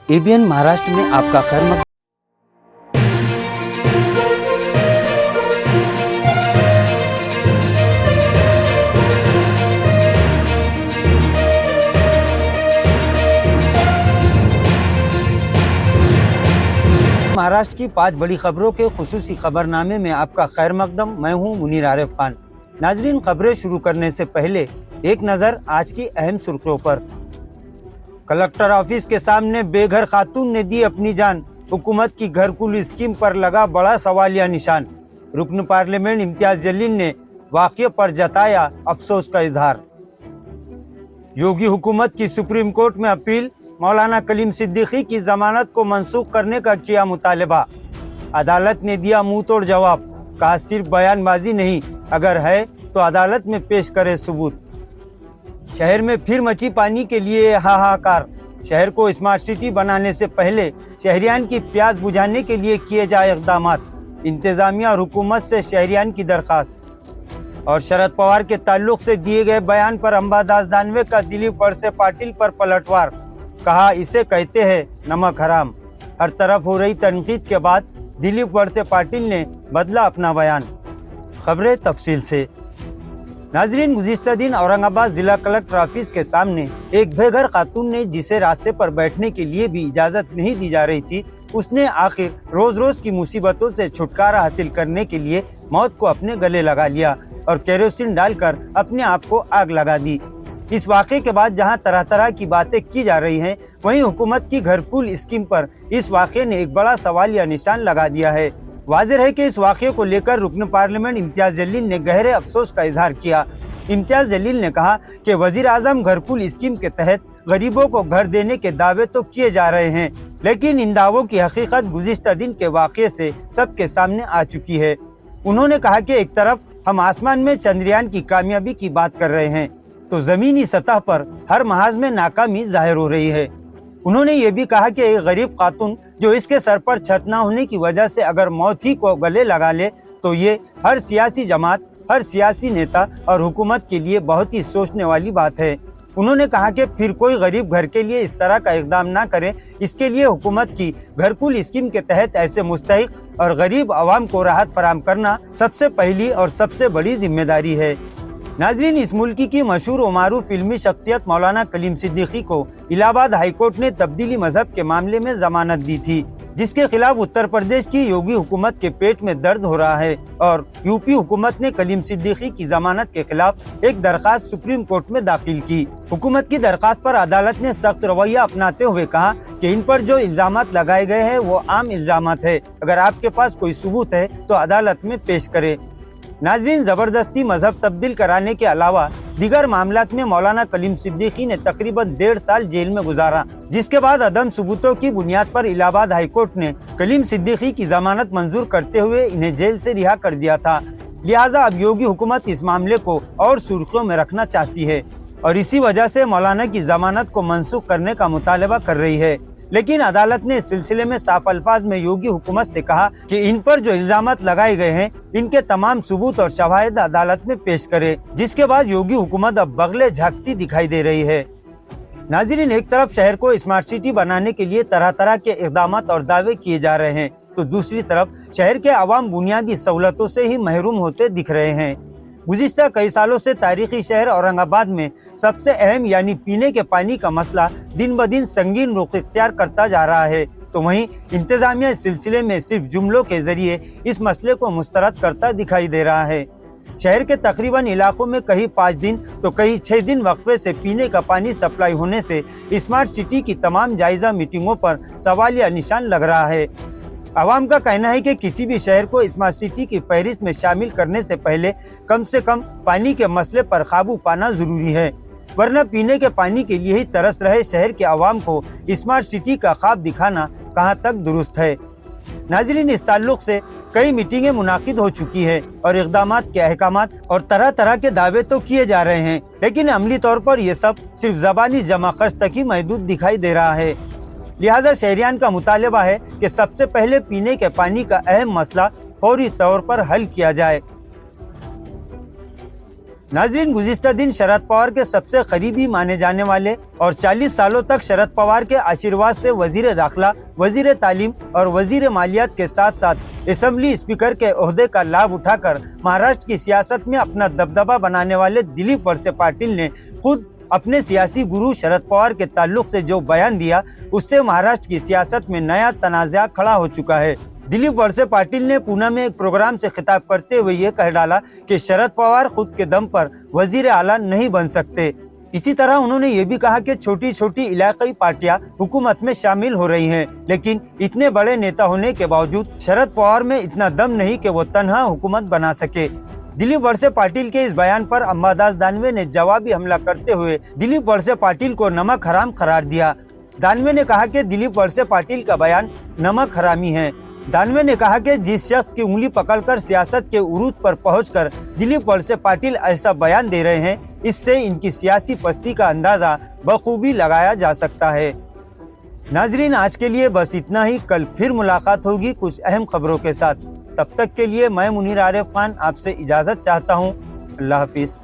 ABN Maharashtra में आपका खैर मकदम। महाराष्ट्र की 5 बड़ी खबरों के खुसूसी खबरनामे में आपका खैर मकदम। मैं हूं मुनीर आरिफ खान। नाजरीन, खबरें शुरू करने से पहले एक नजर आज की अहम सुर्खियों पर। कलेक्टर ऑफिस के सामने बेघर खातून ने दी अपनी जान। हुकूमत की घरकुल स्कीम पर लगा बड़ा सवालिया निशान। रुकन पार्लियामेंट इम्तियाज जलील ने वाक़ये पर जताया अफसोस का इजहार। योगी हुकूमत की सुप्रीम कोर्ट में अपील। मौलाना कलीम सिद्दीकी की जमानत को मंसूख करने का किया मुतालबा। अदालत ने दिया मुंह तोड़ जवाब। कहा सिर्फ बयानबाजी नहीं, अगर है तो अदालत में पेश करे सबूत। शहर में फिर मची पानी के लिए हाहाकार। शहर को स्मार्ट सिटी बनाने से पहले शहरियान की प्यास बुझाने के लिए किए जाए इक़दामात। इंतजामिया और हुकूमत से शहरियान की दरखास्त। और शरद पवार के ताल्लुक से दिए गए बयान पर अंबादास दानवे का दिलीप वळसे पाटिल पर पलटवार। कहा इसे कहते हैं नमक हराम। हर तरफ हो रही तनकीद के बाद दिलीप वळसे पाटिल ने बदला अपना बयान। खबरें तफसील से। नाजरीन, गुज़िश्ता दिन औरंगाबाद जिला कलेक्टर ऑफिस के सामने एक बेघर खातून ने, जिसे रास्ते पर बैठने के लिए भी इजाजत नहीं दी जा रही थी, उसने आखिर रोज रोज की मुसीबतों से छुटकारा हासिल करने के लिए मौत को अपने गले लगा लिया और केरोसिन डालकर अपने आप को आग लगा दी। इस वाक़े के बाद जहां तरह तरह की बातें की जा रही हैं, वहीं हुकूमत की घरकुल स्कीम पर इस वाक़े ने एक बड़ा सवालिया निशान लगा दिया है। वाज़ेह है कि इस वाक़े को लेकर रुकन पार्लियामेंट इम्तियाज जलील ने गहरे अफसोस का इजहार किया। इम्तियाज जलील ने कहा कि वज़ीर आज़म घरकुल स्कीम के तहत गरीबों को घर देने के दावे तो किए जा रहे हैं, लेकिन इन दावों की हकीकत गुज़िश्ता दिन के वाक़े से सबके सामने आ चुकी है। उन्होंने कहा कि एक तरफ हम आसमान में चंद्रयान की कामयाबी की बात कर रहे हैं, तो ज़मीनी सतह पर हर महाज में नाकामी जाहिर हो रही है। उन्होंने ये भी कहा कि एक गरीब खातून जो इसके सर पर छत न होने की वजह से अगर मौत ही को गले लगा ले, तो ये हर सियासी जमात, हर सियासी नेता और हुकूमत के लिए बहुत ही सोचने वाली बात है। उन्होंने कहा कि फिर कोई गरीब घर के लिए इस तरह का इक़दाम ना करे। इसके लिए हुकूमत की घरकुल स्कीम के तहत ऐसे मुस्तहिक और गरीब आवाम को राहत फराहम करना सबसे पहली और सबसे बड़ी जिम्मेदारी है। नाजरीन, इस मुल्क की मशहूर और मारूफ फिल्मी शख्सियत मौलाना कलीम सिद्दीकी को इलाहाबाद हाईकोर्ट ने तब्दीली मजहब के मामले में जमानत दी थी, जिसके खिलाफ उत्तर प्रदेश की योगी हुकूमत के पेट में दर्द हो रहा है और यूपी हुकूमत ने कलीम सिद्दीकी की जमानत के खिलाफ एक दरखास्त सुप्रीम कोर्ट में दाखिल की। हुकूमत की दरखास्त पर अदालत ने सख्त रवैया अपनाते हुए कहा कि इन पर जो इल्जामात लगाए गए हैं वो आम इल्जामात है। अगर आपके पास कोई सबूत है तो अदालत में पेश करे। नाजरीन, जबरदस्ती मजहब तब्दील कराने के अलावा दीगर मामलात में मौलाना कलीम सिद्दीकी ने तकरीबन 1.5 साल जेल में गुजारा, जिसके बाद अदम सबूतों की बुनियाद पर इलाहाबाद हाईकोर्ट ने कलीम सिद्दीकी की जमानत मंजूर करते हुए इन्हें जेल से रिहा कर दिया था। लिहाजा अब योगी हुकूमत इस मामले को और सुर्खियों में रखना चाहती है और इसी वजह से मौलाना की जमानत को मंसूख करने का मुतालबा कर रही है। लेकिन अदालत ने इस सिलसिले में साफ अल्फाज में योगी हुकूमत से कहा कि इन पर जो इल्जामात लगाए गए हैं, इनके तमाम सबूत और शवाहिद अदालत में पेश करे, जिसके बाद योगी हुकूमत अब बगले झांकती दिखाई दे रही है। नाज़रीन, एक तरफ शहर को स्मार्ट सिटी बनाने के लिए तरह तरह के इक़दामात और दावे किए जा रहे हैं, तो दूसरी तरफ शहर के आवाम बुनियादी सहूलतों से ही महरूम होते दिख रहे हैं। गुज़िश्ता कई सालों से तारीखी शहर औरंगाबाद में सबसे अहम यानी पीने के पानी का मसला दिन ब दिन संगीन रुख इख्तियार करता जा रहा है, तो वहीं इंतजामिया इस सिलसिले में सिर्फ जुमलों के जरिए इस मसले को मुस्तरद करता दिखाई दे रहा है। शहर के तकरीबन इलाकों में कहीं 5 दिन तो कहीं 6 दिन वक्फे से पीने का पानी सप्लाई होने से स्मार्ट सिटी की तमाम जायजा मीटिंगों पर सवालिया निशान लग रहा है। आवाम का कहना है कि किसी भी शहर को स्मार्ट सिटी की फहरिस्त में शामिल करने से कम पानी के मसले पर काबू पाना जरूरी है, वरना पीने के पानी के लिए ही तरस रहे शहर के आवाम को स्मार्ट सिटी का ख्वाब दिखाना कहां तक दुरुस्त है। नाजरीन, इस ताल्लुक से कई मीटिंगें मुनाकिद हो चुकी है और इक़दामात के अहकामात और तरह तरह के दावे तो किए जा रहे हैं, लेकिन अमली तौर पर ये सब सिर्फ ज़बानी जमा खर्च तक ही महदूद दिखाई दे रहा है। लिहाजा शहरियान का मुतालबा है कि सबसे पहले पीने के पानी का अहम मसला फौरी तौर पर हल किया जाए। नाजरीन, गुज़िश्ता दिन शरद पवार के सबसे करीबी माने जाने वाले और 40 सालों तक शरद पवार के आशीर्वाद से वजीर दाखिला, वजीर तालीम और वजीर मालियात के साथ साथ असेंबली स्पीकर के ओहदे का लाभ उठाकर महाराष्ट्र की सियासत में अपना दबदबा बनाने वाले दिलीप वळसे पाटिल ने खुद अपने सियासी गुरु शरद पवार के ताल्लुक से जो बयान दिया, उससे महाराष्ट्र की सियासत में नया तनाज़ा खड़ा हो चुका है। दिलीप वळसे पाटिल ने पूना में एक प्रोग्राम से खिताब करते हुए ये कह डाला कि शरद पवार खुद के दम पर वजीर आला नहीं बन सकते। इसी तरह उन्होंने ये भी कहा कि छोटी छोटी इलाकाई पार्टियां हुकूमत में शामिल हो रही हैं, लेकिन इतने बड़े नेता होने के बावजूद शरद पवार में इतना दम नहीं कि वो तन्हा हुकूमत बना सके। दिलीप वळसे पाटिल के इस बयान पर अंबादास दानवे ने जवाबी हमला करते हुए दिलीप वळसे पाटिल को नमक हराम करार दिया। दानवे ने कहा कि दिलीप वळसे पाटिल का बयान नमक हरामी है। दानवे ने कहा कि जिस शख्स की उंगली पकड़कर सियासत के उरूज पर पहुंचकर दिलीप वळसे पाटिल ऐसा बयान दे रहे हैं, इससे इनकी सियासी पस्ती का अंदाजा बखूबी लगाया जा सकता है। नाजरीन, आज के लिए बस इतना ही। कल फिर मुलाकात होगी कुछ अहम खबरों के साथ। तब तक के लिए मैं मुनीर आरिफ खान आपसे इजाज़त चाहता हूँ। अल्लाह हाफिज़।